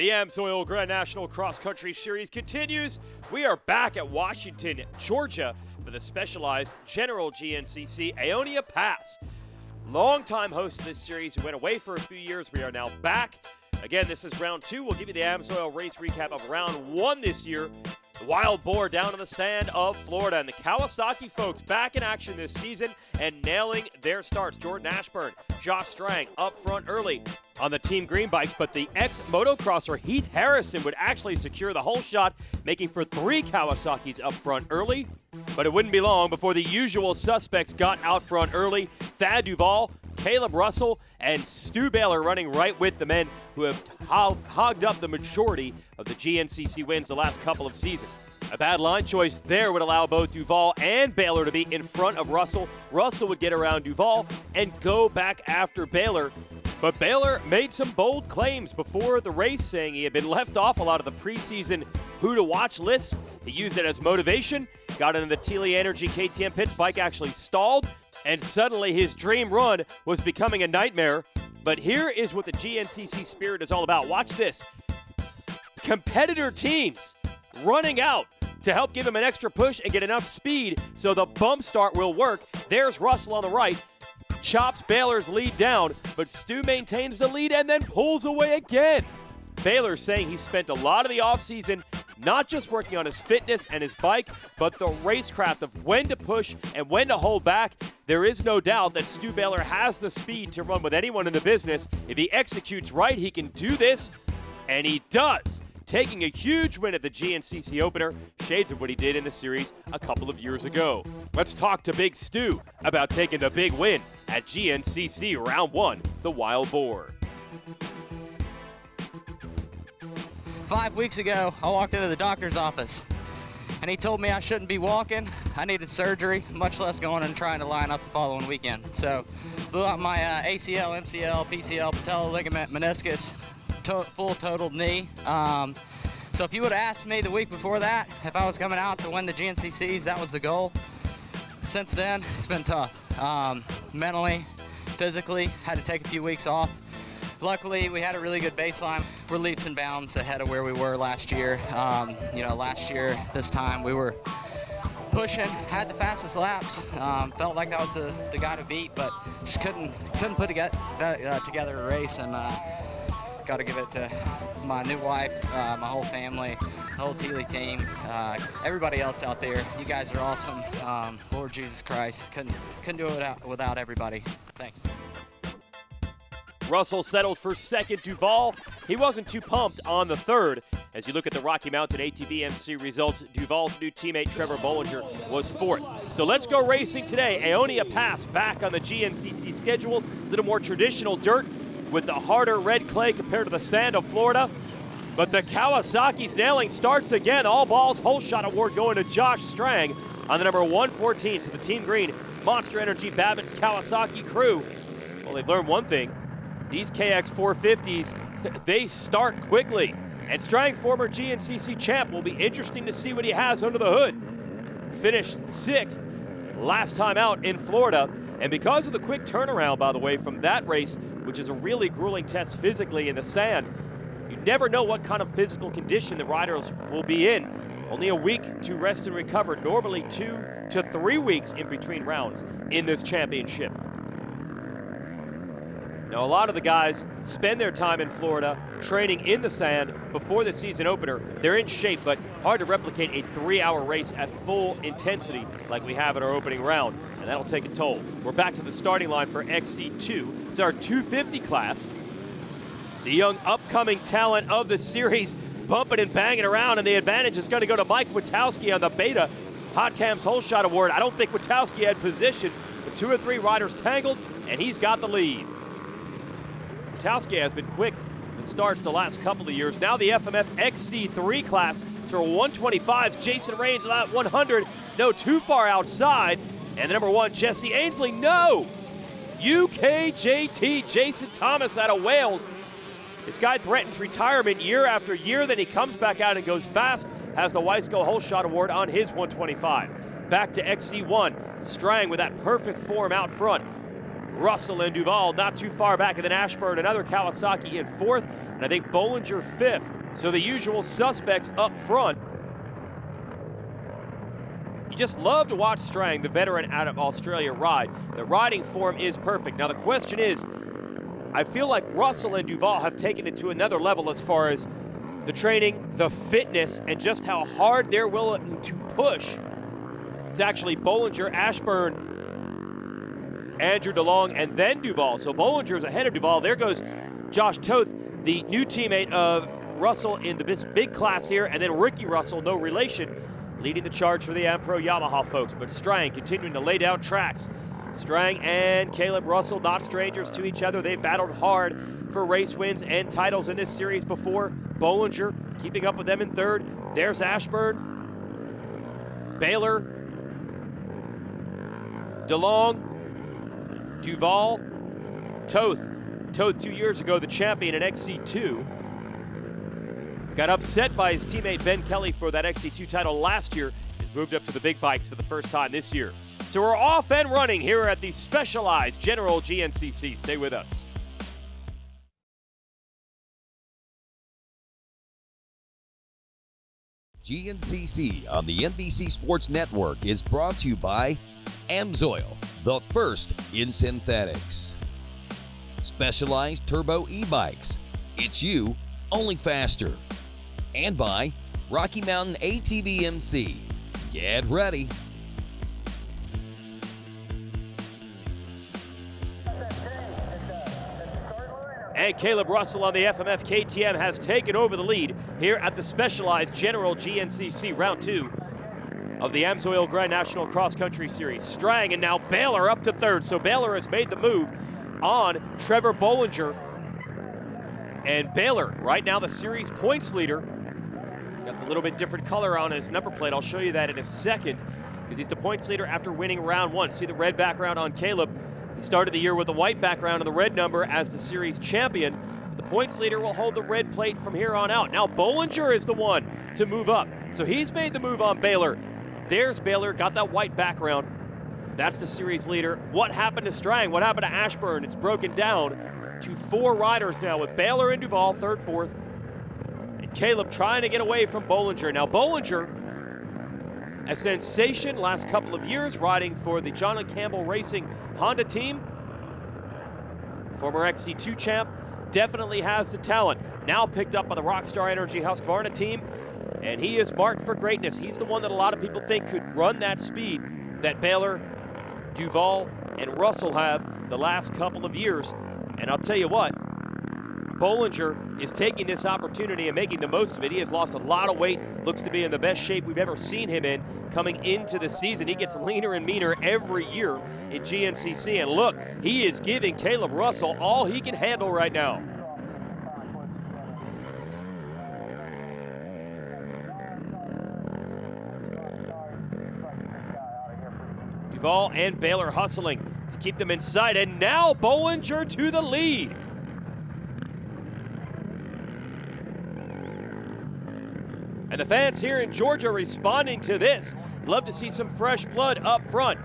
The AMSOIL Grand National Cross Country Series continues. We are back at Washington, Georgia for the specialized General GNCC Aonia Pass. Longtime host of this series who went away for a few years. We are now back. Again, this is round two. We'll give you the AMSOIL race recap of round one this year. The Wild Boar down in the sand of Florida, and the Kawasaki folks back in action this season and nailing their starts. Jordan Ashburn, Josh Strang up front early on the Team Green bikes, but the ex-motocrosser Heath Harrison would actually secure the whole shot, making for three Kawasaki's up front early. But it wouldn't be long before the usual suspects got out front early. Thad Duvall, Caleb Russell, and Stu Baylor running right with the men who have hogged up the majority of the GNCC wins the last couple of seasons. A bad line choice there would allow both Duvall and Baylor to be in front of Russell. Russell would get around Duvall and go back after Baylor. But Baylor made some bold claims before the race, saying he had been left off a lot of the preseason who-to-watch list. He used it as motivation, got into the Teely Energy KTM pits, bike actually stalled, and suddenly his dream run was becoming a nightmare. But here is what the GNCC spirit is all about. Watch this. Competitor teams running out to help give him an extra push and get enough speed so the bump start will work. There's Russell on the right. Chops Baylor's lead down, but Stu maintains the lead and then pulls away again. Baylor saying he spent a lot of the offseason not just working on his fitness and his bike, but the racecraft of when to push and when to hold back. There is no doubt that Stu Baylor has the speed to run with anyone in the business. If he executes right, he can do this, and he does. Taking a huge win at the GNCC opener, shades of what he did in the series a couple of years ago. Let's talk to Big Stu about taking the big win at GNCC Round 1, the Wild Boar. 5 weeks ago, I walked into the doctor's office, and he told me I shouldn't be walking. I needed surgery, much less going and trying to line up the following weekend. So, blew out my ACL, MCL, PCL, patella ligament, meniscus, full totaled knee. So if you would have asked me the week before that if I was coming out to win the GNCCs, that was the goal. Since then, it's been tough. Mentally, physically, had to take a few weeks off. Luckily, we had a really good baseline. We're leaps and bounds ahead of where we were last year. Last year, this time, we were pushing, had the fastest laps. Felt like that was the guy to beat, but just couldn't put together a race. And got to give it to my new wife, my whole family, the whole Teely team, everybody else out there. You guys are awesome. Lord Jesus Christ, couldn't do it without everybody. Thanks. Russell settled for second. Duvall, he wasn't too pumped on the third. As you look at the Rocky Mountain ATV MC results, Duvall's new teammate Trevor Bollinger was fourth. So let's go racing today. Aonia Pass back on the GNCC schedule. A little more traditional dirt with the harder red clay compared to the sand of Florida. But the Kawasaki's nailing starts again. All balls, whole shot award going to Josh Strang on the number 114. So the Team Green, Monster Energy Babbitt's Kawasaki crew. Well, they've learned one thing. These KX 450s, they start quickly. And Strang, former GNCC champ, will be interesting to see what he has under the hood. Finished sixth last time out in Florida. And because of the quick turnaround, by the way, from that race, which is a really grueling test physically in the sand, you never know what kind of physical condition the riders will be in. Only a week to rest and recover, normally 2 to 3 weeks in between rounds in this championship. Now, a lot of the guys spend their time in Florida training in the sand before the season opener. They're in shape, but hard to replicate a 3-hour race at full intensity like we have in our opening round, and that'll take a toll. We're back to the starting line for XC2. It's our 250 class. The young upcoming talent of the series bumping and banging around, and the advantage is going to go to Mike Witowski on the Beta Podcam's Whole Shot Award. I don't think Witowski had position, but 2 or 3 riders tangled, and he's got the lead. Witowski has been quick with starts the last couple of years. Now the FMF XC3 class for 125s. Jason Raines at 100. No, too far outside. And the number 1, Jesse Ainsley. No! UKJT, Jason Thomas out of Wales. This guy threatens retirement year after year. Then he comes back out and goes fast. Has the Wiseco Whole Shot Award on his 125. Back to XC1. Strang with that perfect form out front. Russell and Duvall not too far back, and then Ashburn, another Kawasaki in fourth, and I think Bollinger fifth. So the usual suspects up front. You just love to watch Strang, the veteran out of Australia, ride. The riding form is perfect. Now the question is, I feel like Russell and Duvall have taken it to another level as far as the training, the fitness, and just how hard they're willing to push. It's actually Bollinger, Ashburn, Andrew DeLong, and then Duvall. So Bollinger's ahead of Duvall. There goes Josh Toth, the new teammate of Russell in this big class here, and then Ricky Russell, no relation, leading the charge for the Ampro Yamaha folks. But Strang continuing to lay down tracks. Strang and Caleb Russell, not strangers to each other. They've battled hard for race wins and titles in this series before. Bollinger keeping up with them in third. There's Ashburn, Baylor, DeLong, Duvall, Toth. Toth 2 years ago, the champion in XC2. Got upset by his teammate Ben Kelly for that XC2 title last year. Has moved up to the big bikes for the first time this year. So we're off and running here at the Specialized General GNCC. Stay with us. GNCC on the NBC Sports Network is brought to you by AMSOIL, the first in synthetics. Specialized Turbo e-bikes. It's you, only faster. And by Rocky Mountain ATV MC. Get ready. And Caleb Russell on the FMF KTM has taken over the lead here at the Specialized General GNCC Round 2 of the AMSOIL Grand National Cross Country Series. Strang and now Baylor up to third. So Baylor has made the move on Trevor Bollinger. And Baylor, right now the series points leader. Got the little bit different color on his number plate. I'll show you that in a second because he's the points leader after winning round 1. See the red background on Caleb. He started the year with a white background and the red number as the series champion. The points leader will hold the red plate from here on out. Now Bollinger is the one to move up. So he's made the move on Baylor. There's Baylor, got that white background. That's the series leader. What happened to Strang? What happened to Ashburn? It's broken down to 4 riders now with Baylor and Duvall, third, fourth. And Caleb trying to get away from Bollinger. Now Bollinger, a sensation last couple of years, riding for the John and Campbell Racing Honda team. Former XC2 champ, definitely has the talent. Now picked up by the Rockstar Energy Husqvarna team, and he is marked for greatness. He's the one that a lot of people think could run that speed that Baylor, Duvall, and Russell have the last couple of years. And I'll tell you what, Bollinger is taking this opportunity and making the most of it. He has lost a lot of weight, looks to be in the best shape we've ever seen him in coming into the season. He gets leaner and meaner every year in GNCC. And look, he is giving Caleb Russell all he can handle right now. Duvall and Baylor hustling to keep them in sight. And now Bollinger to the lead. And the fans here in Georgia responding to this. Love to see some fresh blood up front.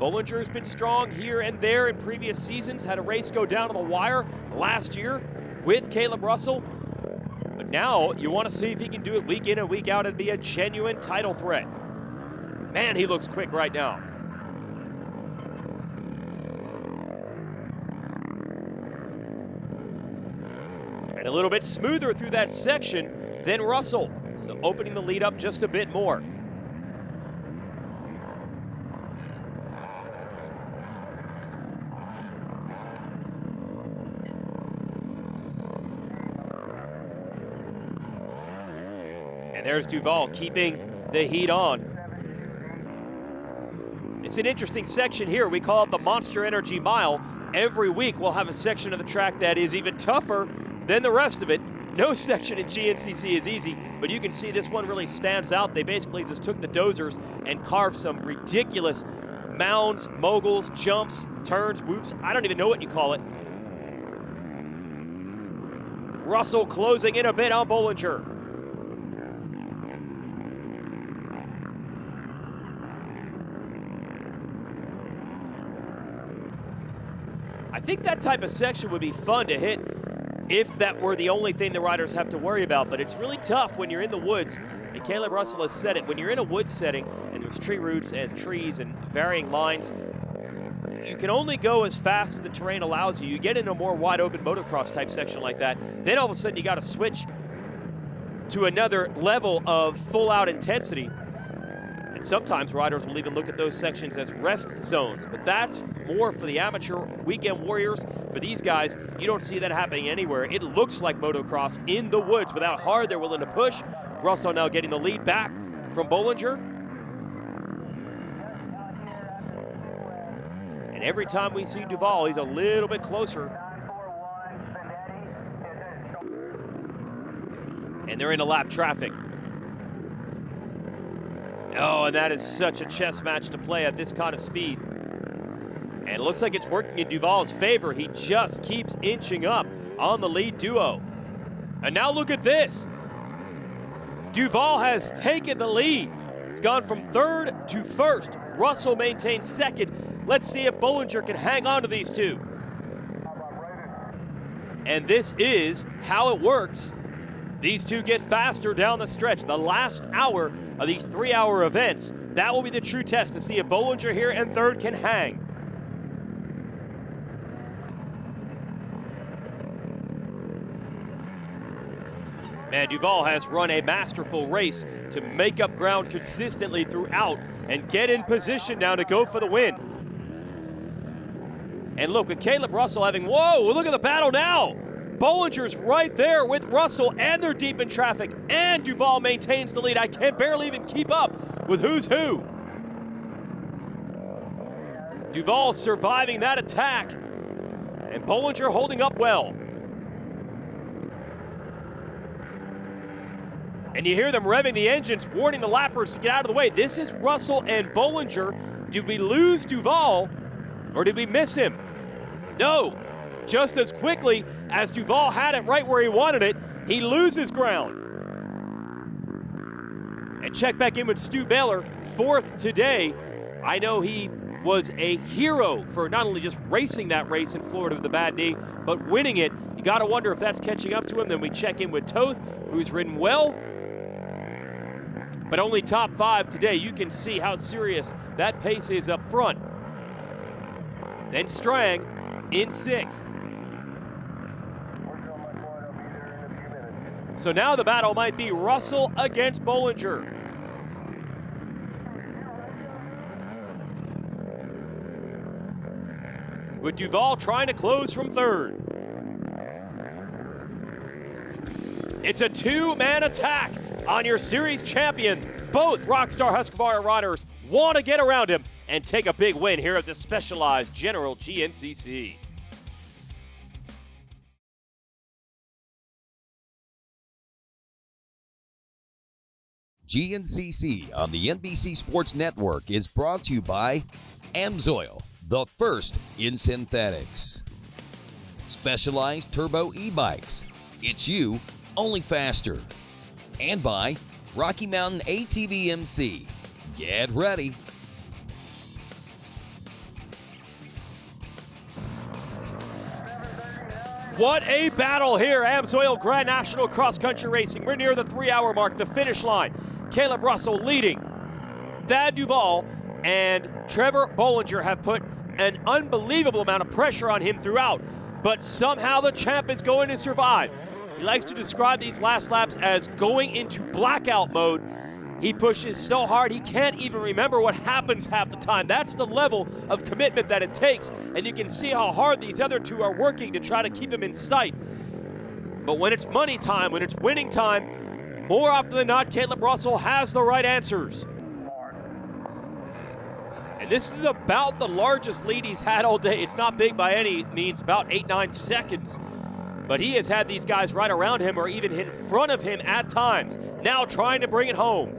Bollinger has been strong here and there in previous seasons. Had a race go down to the wire last year with Caleb Russell. But now you want to see if he can do it week in and week out and be a genuine title threat. Man, he looks quick right now. And a little bit smoother through that section than Russell. So opening the lead up just a bit more. And there's Duvall keeping the heat on. It's an interesting section here. We call it the Monster Energy Mile. Every week we'll have a section of the track that is even tougher than the rest of it. No section in GNCC is easy, but you can see this one really stands out. They basically just took the dozers and carved some ridiculous mounds, moguls, jumps, turns, whoops. I don't even know what you call it. Russell closing in a bit on Bollinger. think that type of section would be fun to hit if that were the only thing the riders have to worry about, but it's really tough when you're in the woods, and Caleb Russell has said it, when you're in a wood setting and there's tree roots and trees and varying lines, you can only go as fast as the terrain allows you. You get into a more wide open motocross type section like that, then all of a sudden you got to switch to another level of full out intensity. And sometimes riders will even look at those sections as rest zones, but that's more for the amateur weekend warriors. For these guys, you don't see that happening anywhere. It looks like motocross in the woods. With how hard they're willing to push. Russell now getting the lead back from Bollinger. And every time we see Duval, he's a little bit closer. And they're into lap traffic. Oh, and that is such a chess match to play at this kind of speed. And it looks like it's working in Duval's favor. He just keeps inching up on the lead duo. And now look at this. Duval has taken the lead. It's gone from third to first. Russell maintains second. Let's see if Bollinger can hang on to these two. And this is how it works. These two get faster down the stretch. The last hour of these 3-hour events, that will be the true test to see if Bollinger here in third can hang. Man, Duval has run a masterful race to make up ground consistently throughout and get in position now to go for the win. And look, with Caleb Russell having, whoa, look at the battle now. Bollinger's right there with Russell, and they're deep in traffic, and Duval maintains the lead. I can barely even keep up with who's who. Duval surviving that attack, and Bollinger holding up well. And you hear them revving the engines, warning the lappers to get out of the way. This is Russell and Bollinger. Did we lose Duval, or did we miss him? No. Just as quickly as Duval had it right where he wanted it, he loses ground. And check back in with Stu Baylor, fourth today. I know he was a hero for not only just racing that race in Florida with the bad knee, but winning it. You got to wonder if that's catching up to him. Then we check in with Toth, who's ridden well, but only top 5 today. You can see how serious that pace is up front. Then Strang in 6th. So now the battle might be Russell against Bollinger. With Duval trying to close from third. It's a 2-man attack on your series champion. Both Rockstar Husqvarna riders want to get around him and take a big win here at the Specialized General GNCC. GNCC on the NBC Sports Network is brought to you by AMSOIL, the first in synthetics. Specialized Turbo e-bikes. It's you, only faster. And by Rocky Mountain ATV MC. Get ready. What a battle here, AMSOIL Grand National Cross Country Racing. We're near the 3-hour mark, the finish line. Caleb Russell leading. Thad Duval and Trevor Bollinger have put an unbelievable amount of pressure on him throughout, but somehow the champ is going to survive. He likes to describe these last laps as going into blackout mode. He pushes so hard he can't even remember what happens half the time. That's the level of commitment that it takes, and you can see how hard these other two are working to try to keep him in sight. But when it's money time, when it's winning time, more often than not, Caleb Russell has the right answers. And this is about the largest lead he's had all day. It's not big by any means, about 8-9 seconds. But he has had these guys right around him or even in front of him at times, now trying to bring it home.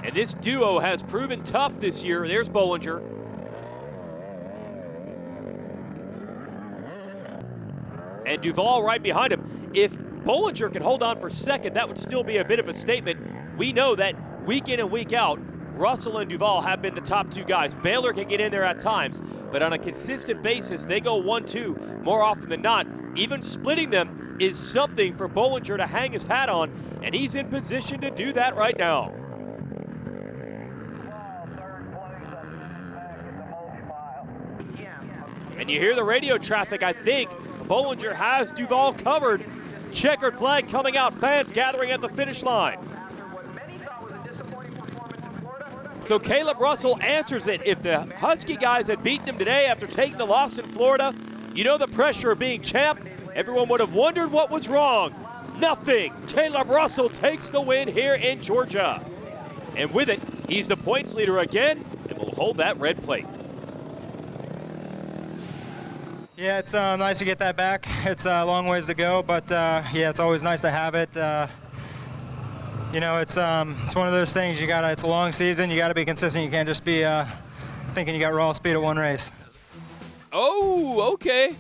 And this duo has proven tough this year. There's Bollinger. And Duval right behind him. If Bollinger can hold on for second, that would still be a bit of a statement. We know that week in and week out, Russell and Duval have been the top two guys. Baylor can get in there at times, but on a consistent basis, they go 1-2 more often than not. Even splitting them is something for Bollinger to hang his hat on, and he's in position to do that right now. And you hear the radio traffic, I think. Bollinger has Duval covered. Checkered flag coming out, fans gathering at the finish line. So Caleb Russell answers it. If the Husky guys had beaten him today after taking the loss in Florida, you know the pressure of being champ. Everyone would have wondered what was wrong. Nothing. Caleb Russell takes the win here in Georgia. And with it, he's the points leader again and will hold that red plate. Yeah, it's nice to get that back. It's a long ways to go, but yeah, it's always nice to have it. You know, it's one of those things. It's a long season. You got to be consistent. You can't just be thinking you got raw speed at one race. Oh, okay.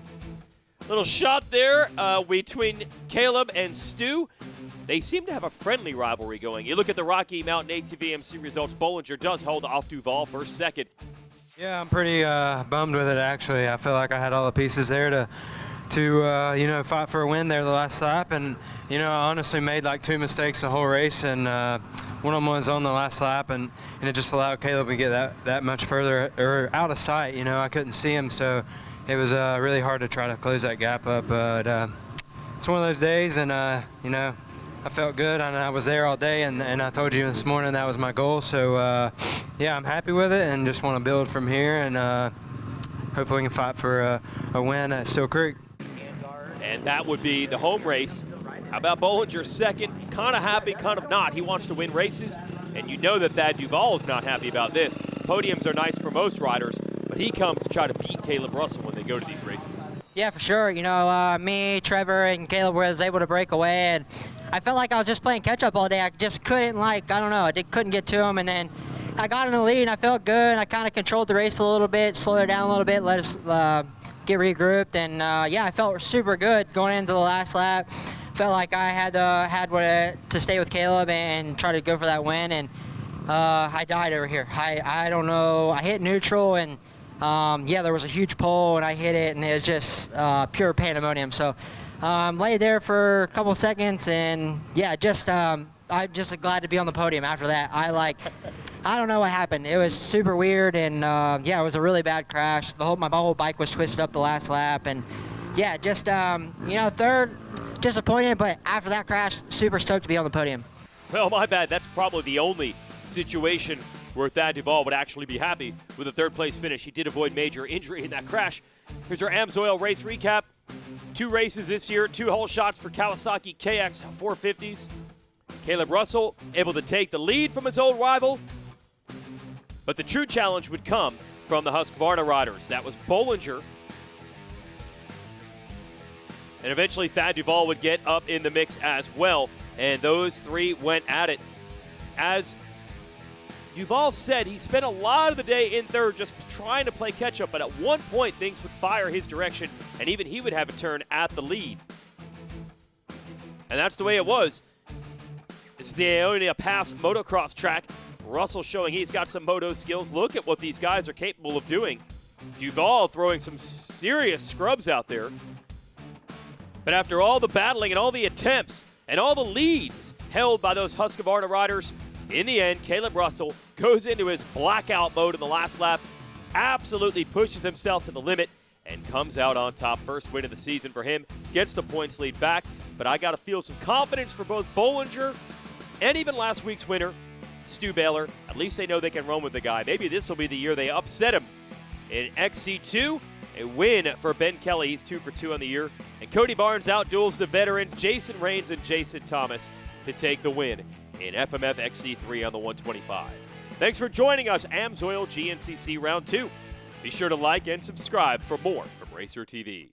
Little shot there between Caleb and Stu. They seem to have a friendly rivalry going. You look at the Rocky Mountain ATVMC results. Bollinger does hold off Duval first, second. Yeah, I'm pretty bummed with it, actually. I feel like I had all the pieces there to you know, fight for a win there the last lap. And, you know, I honestly made like 2 mistakes the whole race, and one of them was on the last lap, and it just allowed Caleb to get that much further or out of sight. You know, I couldn't see him, so it was really hard to try to close that gap up. But it's one of those days, and, you know, I felt good, and I was there all day, and I told you this morning that was my goal. So, yeah, I'm happy with it and just want to build from here, and hopefully we can fight for a win at Still Creek. And that would be the home race. How about Bollinger second? Kind of happy, kind of not. He wants to win races, and you know that Thad Duval is not happy about this. Podiums are nice for most riders, but he comes to try to beat Caleb Russell when they go to these races. Yeah, for sure. You know, me, Trevor, and Caleb was able to break away, and I felt like I was just playing catch-up all day. I just couldn't, I don't know, couldn't get to him, and then I got in the lead, and I felt good, and I kind of controlled the race a little bit, slowed it down a little bit, let us get regrouped, and yeah, I felt super good going into the last lap. Felt like I had what to stay with Caleb and try to go for that win, and I died over here. I don't know. I hit neutral, and yeah, there was a huge pole, and I hit it, and it was just pure pandemonium. So laid there for a couple seconds, and yeah, I'm just glad to be on the podium after that. I don't know what happened. It was super weird, and yeah, it was a really bad crash. My whole bike was twisted up the last lap, and yeah, just you know, third, disappointed, but after that crash, super stoked to be on the podium. Well, my bad. That's probably the only situation where Thad Duval would actually be happy with a third-place finish. He did avoid major injury in that crash. Here's our AMSOIL race recap. 2 races this year, 2 whole shots for Kawasaki KX 450s. Caleb Russell able to take the lead from his old rival, but the true challenge would come from the Husqvarna riders. That was Bollinger. And eventually Thad Duval would get up in the mix as well. And those 3 went at it. As Duval said, he spent a lot of the day in third just trying to play catch up, but at one point things would fire his direction, and even he would have a turn at the lead. And that's the way it was. This is the Aonia Pass motocross track. Russell showing he's got some moto skills. Look at what these guys are capable of doing. Duval throwing some serious scrubs out there. But after all the battling and all the attempts and all the leads held by those Husqvarna riders, in the end, Caleb Russell goes into his blackout mode in the last lap, absolutely pushes himself to the limit, and comes out on top. First win of the season for him, gets the points lead back. But I got to feel some confidence for both Bollinger and even last week's winner, Stu Baylor. At least they know they can run with the guy. Maybe this will be the year they upset him in XC2. A win for Ben Kelly. He's 2 for 2 on the year. And Cody Barnes outduels the veterans Jason Raines and Jason Thomas to take the win in FMF XC3 on the 125. Thanks for joining us, AMSOIL GNCC Round 2. Be sure to like and subscribe for more from Racer TV.